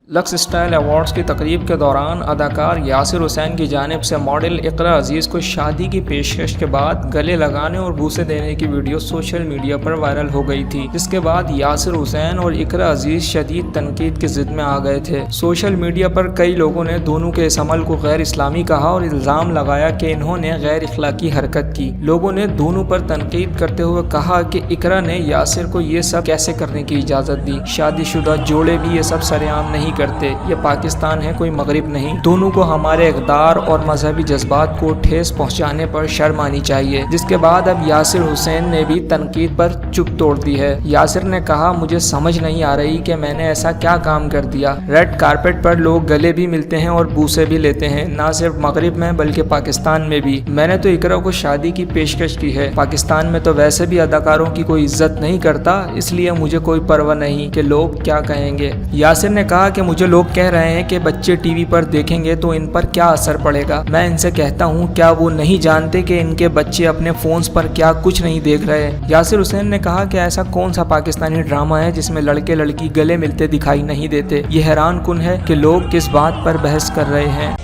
Lux style awards की तकरीब के दौरान अदाकार यासिर हुसैन की जानिब से मॉडल इकरा अजीज़ को शादी की पेशकश के बाद गले लगाने और बूसे देने की वीडियो सोशल मीडिया पर वायरल हो गई थी, जिसके बाद यासिर हुसैन और इकरा अजीज़ शदीद तनकीद की जिद में आ गए थे। सोशल मीडिया पर कई लोगों ने दोनों के इस अमल को गैर इस्लामी कहा और इल्ज़ाम लगाया कि इन्होंने गैर इखलाकी हरकत की। लोगों ने दोनों पर तनकीद करते हुए कहा कि इकरा ने यासिर को ये सब कैसे करने की इजाज़त दी, शादीशुदा जोड़े भी ये सब सरेआम नहीं करते, ये पाकिस्तान है कोई मगरिब नहीं। दोनों को हमारे इक़दार और मजहबी जज्बात को ठेस पहुंचाने पर शर्म आनी चाहिए। जिसके बाद अब यासिर हुसैन ने भी तनकीद पर चुप तोड़ दी है। यासिर ने कहा, मुझे समझ नहीं आ रही कि मैंने ऐसा क्या काम कर दिया। रेड कारपेट पर लोग गले भी मिलते हैं और बूसे भी लेते हैं, ना सिर्फ मगरिब में बल्कि पाकिस्तान में भी। मैंने तो इकरा को शादी की पेशकश की है। पाकिस्तान में तो वैसे भी अदाकारों की कोई इज्जत नहीं करता, इसलिए मुझे कोई परवाह नहीं कि लोग क्या कहेंगे। यासिर ने कहा कि मुझे लोग कह रहे हैं कि बच्चे टीवी पर देखेंगे तो इन पर क्या असर पड़ेगा। मैं इनसे कहता हूँ, क्या वो नहीं जानते कि इनके बच्चे अपने फोन्स पर क्या कुछ नहीं देख रहे। यासिर हुसैन ने कहा कि ऐसा कौन सा पाकिस्तानी ड्रामा है जिसमें लड़के लड़की गले मिलते दिखाई नहीं देते। ये हैरान कुन है कि लोग किस बात पर बहस कर रहे हैं।